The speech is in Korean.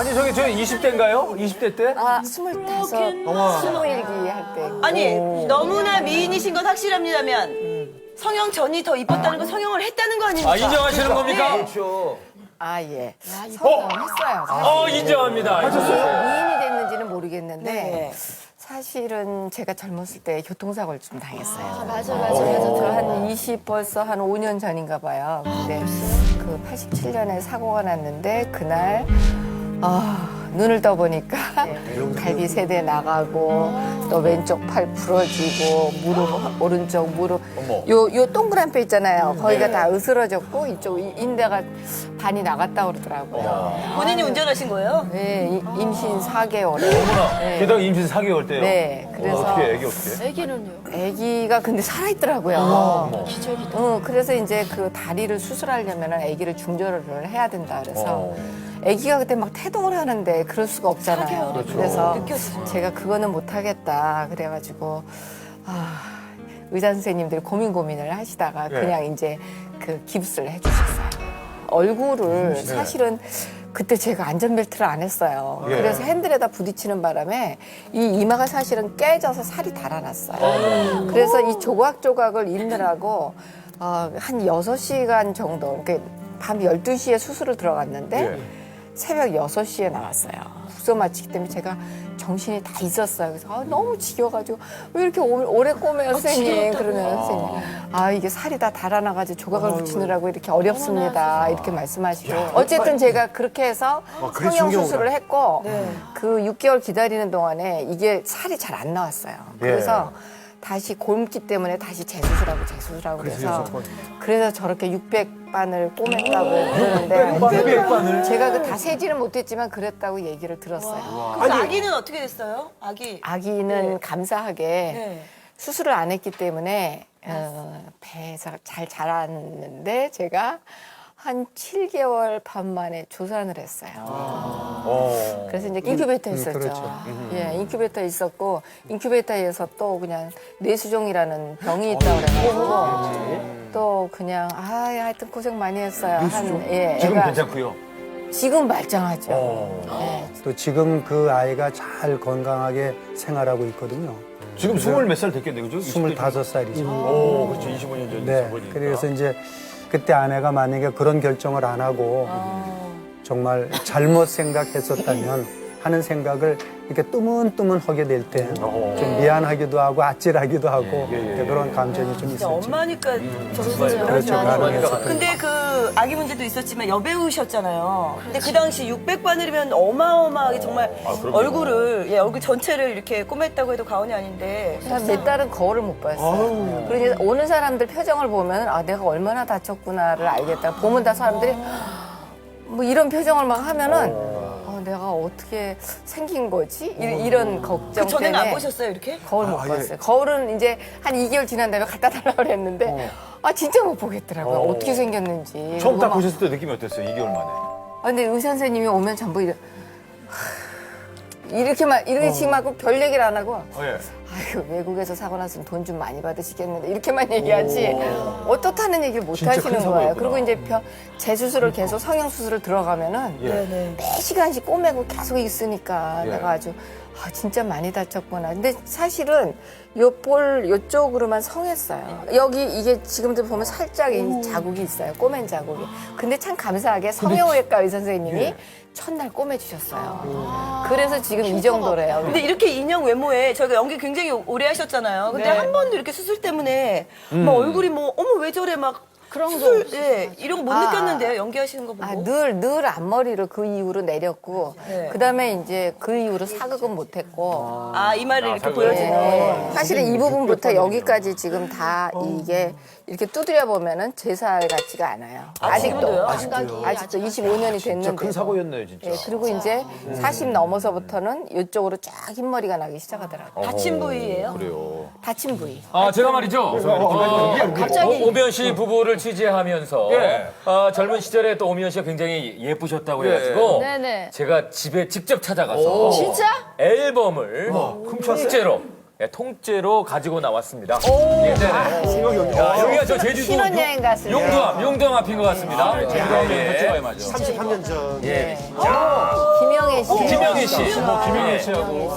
아니 저기 저 20대인가요? 20대 때? 아, 25, 21기 할 때. 아니 너무나 미인이신 건 확실합니다만 성형 전이 더 이뻤다는 건 성형을 했다는 거 아닙니까? 아 인정하시는 겁니까? 그렇죠. 아, 예. 성형했어요. 사실. 인정합니다. 미인이 됐는지는 모르겠는데 네. 사실은 제가 젊었을 때 교통사고를 좀 당했어요. 맞아. 그래서 저 한 벌써 한 5년 전인가 봐요. 근데 그 87년에 사고가 났는데 그날 눈을 떠보니까 갈비 세대 나가고 또 왼쪽 팔 부러지고 무릎 오른쪽 무릎 요 동그란 뼈 있잖아요. 거기가 다 으스러졌고 이쪽 인대가 반이 나갔다 그러더라고요. 본인이 운전하신 거예요? 네, 임신 4개월에. 어머나. 게다가 임신 4개월 때요. 네, 그래서 어떻게 애기 어떻게? 애기는요? 아기가 근데 살아있더라고요. 기적이다. 그래서 이제 그 다리를 수술하려면 아기를 중절을 해야 된다 그래서 아기가 그때 막 태동을 하는데 그럴 수가 없잖아요. 그래서 제가 그거는 못하겠다 그래가지고 의사 선생님들이 고민을 하시다가 그냥 이제 그 깁스를 해주셨어요. 얼굴을 사실은 그때 제가 안전벨트를 안 했어요. 그래서 핸들에다 부딪히는 바람에 이 이마가 사실은 깨져서 살이 달아났어요. 그래서 이 조각조각을 입느라고 한 6시간 정도, 그러니까 밤 12시에 수술을 들어갔는데 새벽 6시에 나왔어요. 국소 마치기 때문에 제가 정신이 다 있었어요. 그래서 너무 지겨가지고 왜 이렇게 오래 꼬매요, 선생님. 그러면 선생님, 이게 살이 다 달아나가지고 조각을 붙이느라고 이렇게 어렵습니다. 이렇게 말씀하시고. 어쨌든 제가 그렇게 해서 성형 수술을 했고 그 6개월 기다리는 동안에 이게 살이 잘 안 나왔어요. 그래서 다시 곪기 때문에 다시 재수술하고 그래서 저렇게 600반을 꼬맸다고 그러는데 제가 그 다 세지는 못했지만 그랬다고 얘기를 들었어요. 그래서 아기는 어떻게 됐어요? 아기는 감사하게 수술을 안 했기 때문에 배에서 잘 자랐는데 제가 한 7개월 반 만에 조산을 했어요. 그래서 이제 인큐베이터에 있었죠. 그렇죠. 예, 인큐베이터에 있었고 인큐베이터에서 또 그냥 뇌수종이라는 병이 있다고 그래가지고 또 그냥 하여튼 고생 많이 했어요. 지금 애가 괜찮고요. 지금 말짱하죠. 예. 또 지금 그 아이가 잘 건강하게 생활하고 있거든요. 지금 20 몇 살 됐겠네요, 그죠? 25살이죠. 오, 그렇죠. 25년 전이죠. 네. 그래서 이제 그때 아내가 만약에 그런 결정을 안 하고 정말 잘못 생각했었다면 하는 생각을 이렇게 뜨문뜨문하게 될 때 좀 미안하기도 하고 아찔하기도 하고 그런 감정이 좀 있었죠. 엄마니까 저런 생각을 그렇죠. 하죠. 가능해서. 근데 그 아기 문제도 있었지만 여배우셨잖아요. 근데 그 당시 600바늘이면 어마어마하게 정말 얼굴 전체를 이렇게 꼬맸다고 해도 과언이 아닌데. 몇 달은 거울을 못 봤어요. 그리고 이제 오는 사람들 표정을 보면 내가 얼마나 다쳤구나를 알겠다. 보면 다 사람들이 뭐 이런 표정을 막 하면은 내가 어떻게 생긴 거지? 이런 걱정 그 전에는 때문에 안 보셨어요, 이렇게? 거울 못 봤어요. 거울은 이제 한 2개월 지난 다음에 갖다 달라고 그랬는데 진짜 못 보겠더라고요. 어떻게 생겼는지. 처음 딱 그리고 막 보셨을 때 느낌이 어땠어요? 2개월 만에. 근데 의사 선생님이 오면 전부 이렇게 지금 하고 별 얘기를 안 하고 아유, 외국에서 사고 났으면 돈 좀 많이 받으시겠는데 이렇게만 얘기하지 어떻다는 얘기를 못 하시는 거예요. 그리고 이제 재수술을 계속 성형수술을 들어가면은 매 시간씩 꼬매고 계속 있으니까 내가 아주 진짜 많이 다쳤구나. 근데 사실은 요쪽으로만 성했어요. 여기 이게 지금도 보면 살짝 이 자국이 있어요. 꼬맨 자국이. 근데 참 감사하게 성형외과 의사 선생님이 첫날 꼬매주셨어요. 그래서 지금 이 정도래요. 근데 이렇게 인형 외모에 저희가 연기 굉장히 오래 하셨잖아요. 근데 한 번도 이렇게 수술 때문에 막 얼굴이 어머 왜 저래 막 그런 거 수술 이런 거 못 느꼈는데요. 연기하시는 거 보고. 늘 앞머리를 그 이후로 내렸고 그다음에 이제 그 이후로 사극은 못했고 이마를 이렇게 보여주는. 사실은 이 부분부터 여기까지 지금 다 이게 이렇게 두드려 보면은 제 살 같지가 않아요. 지금도요? 아직도 25년이 됐는데. 큰 사고였네요, 진짜. 그리고 이제 40 넘어서부터는 이쪽으로 쫙 흰머리가 나기 시작하더라고요. 다친 부위예요? 그래요. 다친 부위. 제가 말이죠. 갑자기 오미연 씨 부부를 취재하면서 젊은 시절에 또 오미연 씨가 굉장히 예쁘셨다고 해가지고 네네. 제가 집에 직접 찾아가서 진짜? 앨범을 통째로 가지고 나왔습니다. 여기가 저 제주도 신혼여행 갔을 때. 용두암 앞인 것 같습니다. 제주도에 33년 전. 김영애 김영희 씨. 김영희 씨하고.